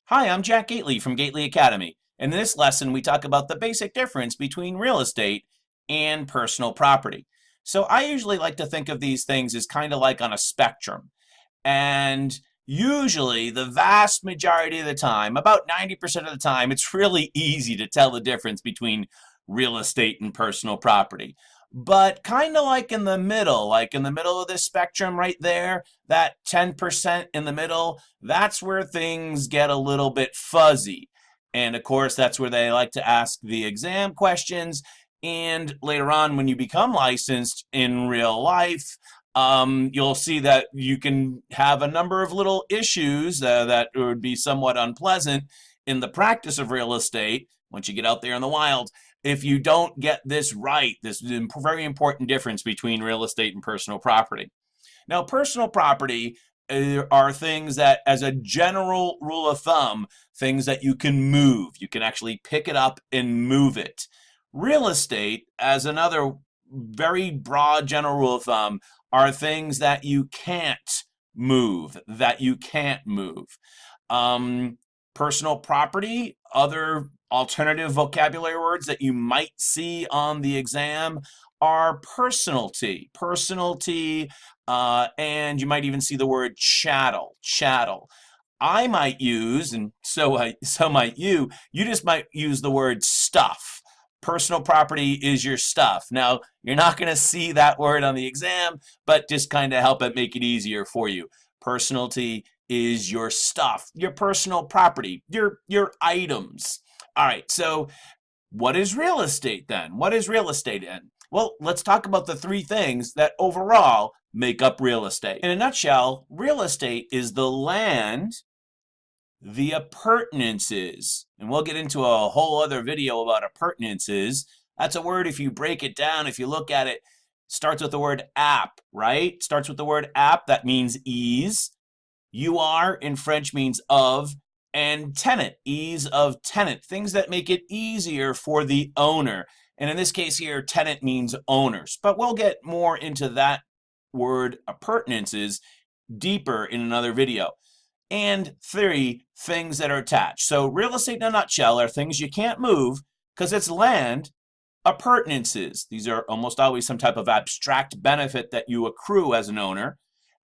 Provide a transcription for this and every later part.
Hi, I'm Jack Gately from GatelyAcademy. In this lesson, we talk about the basic difference between real estate and personal property. So I usually like to think of these things as kind of like on a spectrum. And usually, the vast majority of the time, about 90% of the time, it's really easy to tell the difference between real estate and personal property. But kind of like in the middle of this spectrum right there, that 10% in the middle, that's where things get a little bit fuzzy. And of course, that's where they like to ask the exam questions. And later on, when you become licensed in real life, you'll see that you can have a number of little issues that would be somewhat unpleasant in the practice of real estate once you get out there in the wild if you don't get this right. This is a very important difference between real estate and personal property. Now, personal property are things that, as a general rule of thumb, things that you can move. You can actually pick it up and move it. Real estate, as another very broad general rule of thumb, are things that you can't move, Personal property, other alternative vocabulary words that you might see on the exam are and you might even see the word chattel. I might use, and so might you just might use the word stuff. Personal property is your stuff. Now, you're not going to see that word on the exam, but just kind of help it make it easier for you. Personality is your stuff, your personal property, your items. All right, so what is real estate then? What is real estate in? Well, let's talk about the three things that overall make up real estate. In a nutshell, real estate is the land, the appurtenances, and we'll get into a whole other video about appurtenances. That's a word, if you break it down, if you look at it, starts with the word app, right? Starts with the word app, that means ease. UR in French means of, and tenant, ease of tenant, things that make it easier for the owner. And in this case here, tenant means owners. But we'll get more into that word appurtenances deeper in another video. And three, things that are attached. So real estate in a nutshell are things you can't move because it's land. Appurtenances, these are almost always some type of abstract benefit that you accrue as an owner.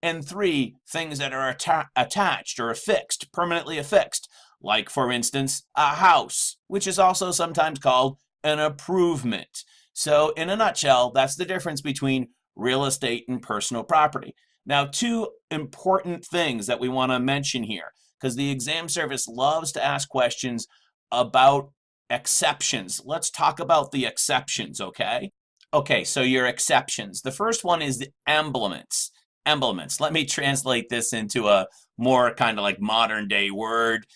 And three, things that are attached or affixed, permanently affixed, like, for instance, a house, which is also sometimes called an improvement. So in a nutshell, that's the difference between real estate and personal property. Now, two important things that we want to mention here, because the exam service loves to ask questions about exceptions. Let's talk about the exceptions, okay? Okay, so your exceptions. The first one is the emblements. Emblements. Let me translate this into a more kind of like modern day word.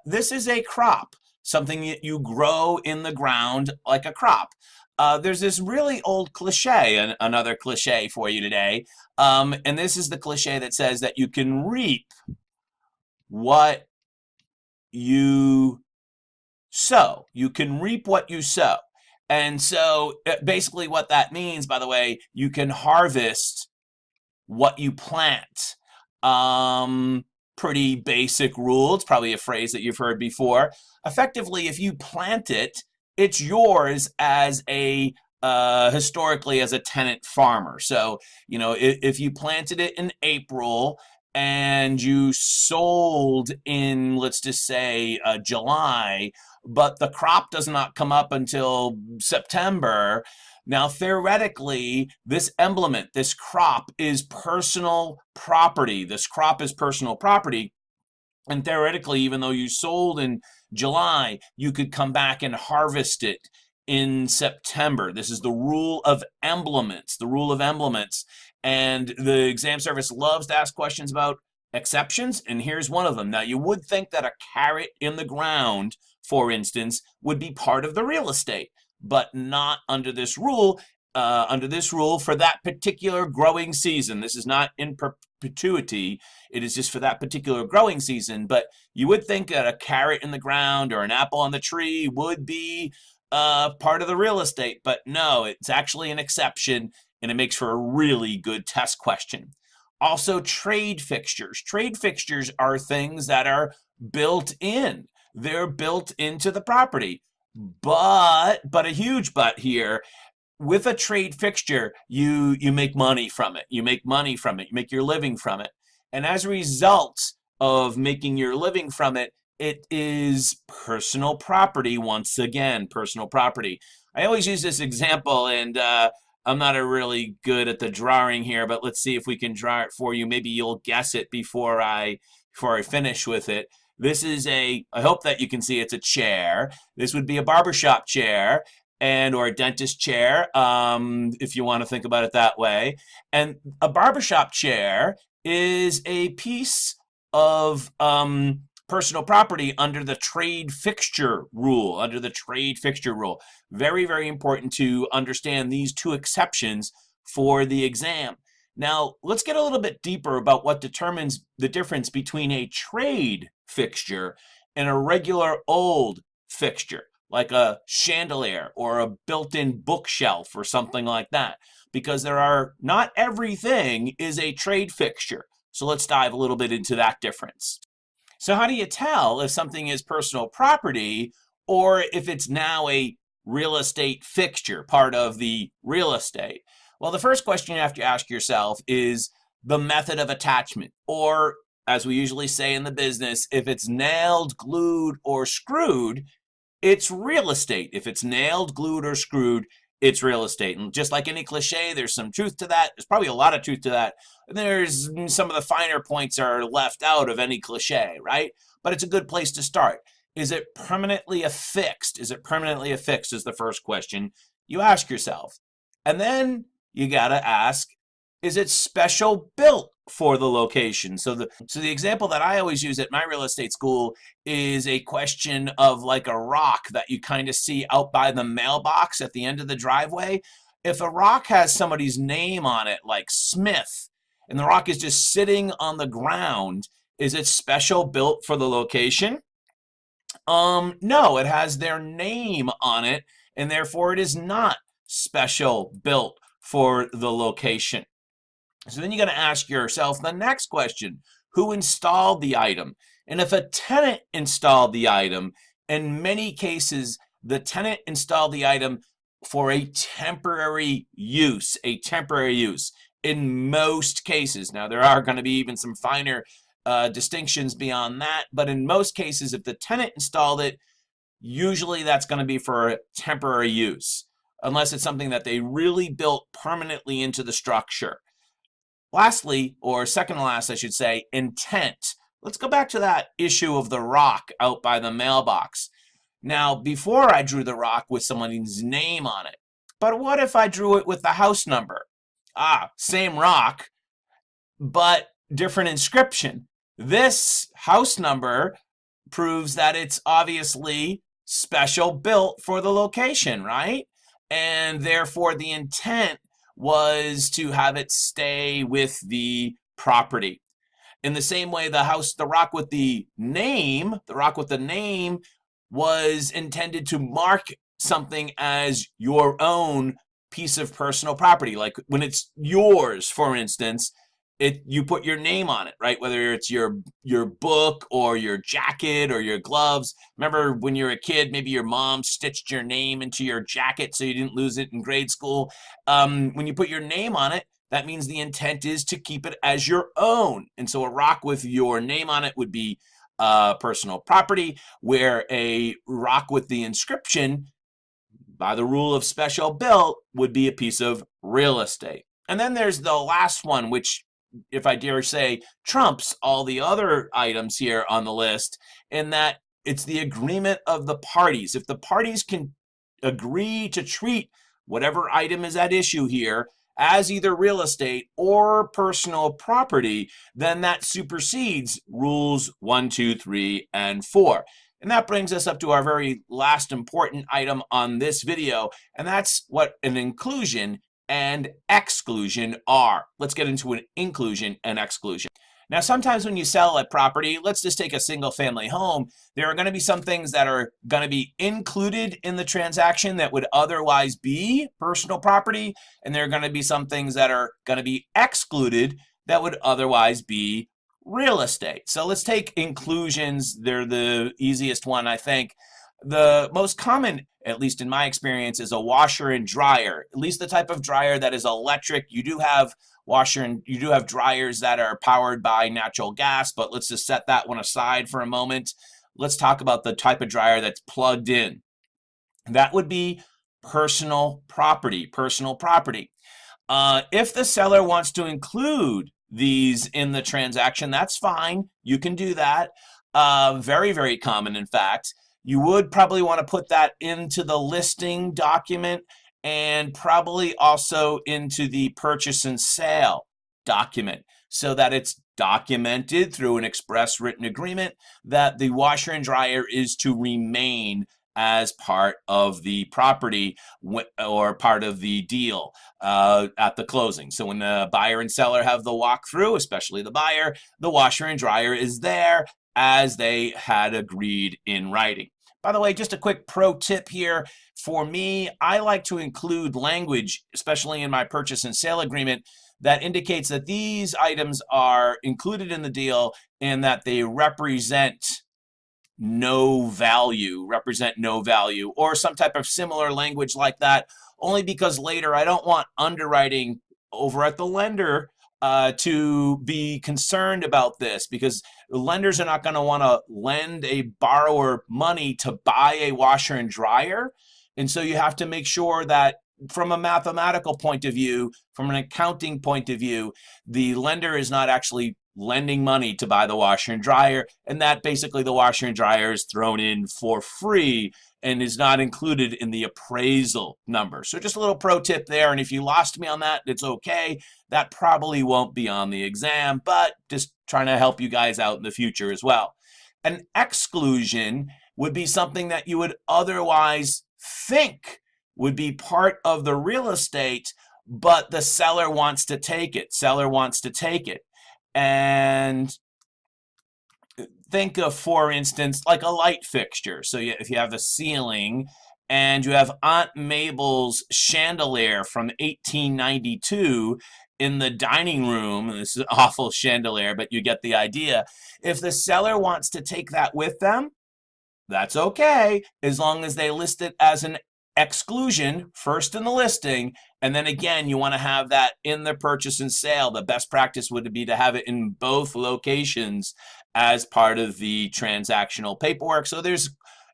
This is a crop, something that you grow in the ground like a crop. There's this really old cliche, another cliche for you today, and this is the cliche that says that you can reap what you sow. You can reap what you sow. And so basically what that means, by the way, you can harvest what you plant. Pretty basic rule. It's probably a phrase that you've heard before. Effectively, if you plant it, it's yours as a historically as a tenant farmer. So, you know, if you planted it in April and you sold in, let's just say, July, but the crop does not come up until September. Now, theoretically, this emblement, this crop is personal property. This crop is personal property. And theoretically, even though you sold in July, you could come back and harvest it in September. This is the rule of emblements, And the exam service loves to ask questions about exceptions, and here's one of them. Now, you would think that a carrot in the ground, for instance, would be part of the real estate, but not under this rule. For that particular growing season. This is not in perpetuity. It is just for that particular growing season. But you would think that a carrot in the ground or an apple on the tree would be part of the real estate. But no, it's actually an exception, and it makes for a really good test question. Also, trade fixtures. Trade fixtures are things that are built in. They're built into the property. But a huge but here, with a trade fixture, you make money from it. You make money from it. You make your living from it. And as a result of making your living from it, it is personal property once again, personal property. I always use this example, and I'm not a really good at the drawing here, but let's see if we can draw it for you. Maybe you'll guess it before I finish with it. This is I hope that you can see it's a chair. This would be a barbershop chair or a dentist chair, if you want to think about it that way. And a barbershop chair is a piece of personal property under the trade fixture rule, Very, very important to understand these two exceptions for the exam. Now, let's get a little bit deeper about what determines the difference between a trade fixture and a regular old fixture, like a chandelier or a built-in bookshelf or something like that, because not everything is a trade fixture. So let's dive a little bit into that difference. So how do you tell if something is personal property or if it's now a real estate fixture, part of the real estate? Well, the first question you have to ask yourself is the method of attachment, or as we usually say in the business, if it's nailed, glued, or screwed, it's real estate. If it's nailed, glued, or screwed, it's real estate. And just like any cliche, there's some truth to that. There's probably a lot of truth to that. There's some of the finer points are left out of any cliche, right? But it's a good place to start. Is it permanently affixed? Is it permanently affixed is the first question you ask yourself. And then you gotta ask, is it special built for the location? So the example that I always use at my real estate school is a question of like a rock that you kind of see out by the mailbox at the end of the driveway. If a rock has somebody's name on it, like Smith, and the rock is just sitting on the ground, is it special built for the location? No, it has their name on it, and therefore it is not special built for the location. So then you got to ask yourself the next question: who installed the item? And if a tenant installed the item, in many cases, the tenant installed the item for a temporary use, in most cases. Now, there are going to be even some finer distinctions beyond that, but in most cases, if the tenant installed it, usually that's going to be for temporary use, unless it's something that they really built permanently into the structure. Lastly, or second to last, I should say, intent. Let's go back to that issue of the rock out by the mailbox. Now, before I drew the rock with someone's name on it, but what if I drew it with the house number? Same rock, but different inscription. This house number proves that it's obviously special built for the location, right? And therefore the intent was to have it stay with the property. In the same way, the rock with the name was intended to mark something as your own piece of personal property. Like when it's yours, for instance, you put your name on it, right? Whether it's your book or your jacket or your gloves. Remember when you were a kid, maybe your mom stitched your name into your jacket so you didn't lose it in grade school. When you put your name on it, that means the intent is to keep it as your own. And so a rock with your name on it would be personal property, where a rock with the inscription, by the rule of special built, would be a piece of real estate. And then there's the last one, which, if I dare say, trumps all the other items here on the list, in that it's the agreement of the parties. If the parties can agree to treat whatever item is at issue here as either real estate or personal property, then that supersedes rules 1, 2, 3, and 4. And that brings us up to our very last important item on this video, and that's what an inclusion and exclusion are. Let's get into an inclusion and exclusion. Now, sometimes when you sell a property, let's just take a single family home, there are going to be some things that are going to be included in the transaction that would otherwise be personal property, and there are going to be some things that are going to be excluded that would otherwise be real estate. So let's take inclusions. They're the easiest one, I think. The most common, at least in my experience, is a washer and dryer, at least the type of dryer that is electric. You do have you do have dryers that are powered by natural gas, but let's just set that one aside for a moment. Let's talk about the type of dryer that's plugged in. That would be personal property, personal property. If the seller wants to include these in the transaction, that's fine. You can do that. Very, very common, in fact. You would probably want to put that into the listing document and probably also into the purchase and sale document so that it's documented through an express written agreement that the washer and dryer is to remain as part of the property or part of the deal at the closing. So when the buyer and seller have the walkthrough, especially the buyer, the washer and dryer is there as they had agreed in writing. By the way, just a quick pro tip here. For me, I like to include language, especially in my purchase and sale agreement, that indicates that these items are included in the deal and that they represent no value, or some type of similar language like that, only because later I don't want underwriting over at the lender to be concerned about this, because lenders are not going to want to lend a borrower money to buy a washer and dryer. And so you have to make sure that from a mathematical point of view, from an accounting point of view, the lender is not actually lending money to buy the washer and dryer, and that basically the washer and dryer is thrown in for free and is not included in the appraisal number. So just a little pro tip there, and if you lost me on that, it's okay. That probably won't be on the exam, but just trying to help you guys out in the future as well. An exclusion would be something that you would otherwise think would be part of the real estate, but the seller wants to take it. And think of, for instance, like a light fixture. So if you have a ceiling and you have Aunt Mabel's chandelier from 1892 in the dining room, and this is an awful chandelier, but you get the idea. If the seller wants to take that with them, that's okay, as long as they list it as an exclusion first in the listing, and then again you want to have that in the purchase and sale. The best practice would be to have it in both locations as part of the transactional paperwork, so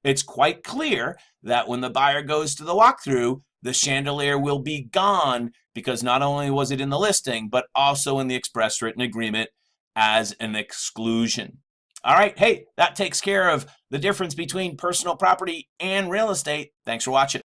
it's quite clear that when the buyer goes to the walkthrough, the chandelier will be gone, because not only was it in the listing but also in the express written agreement as an exclusion. All right, hey, that takes care of the difference between personal property and real estate. Thanks for watching.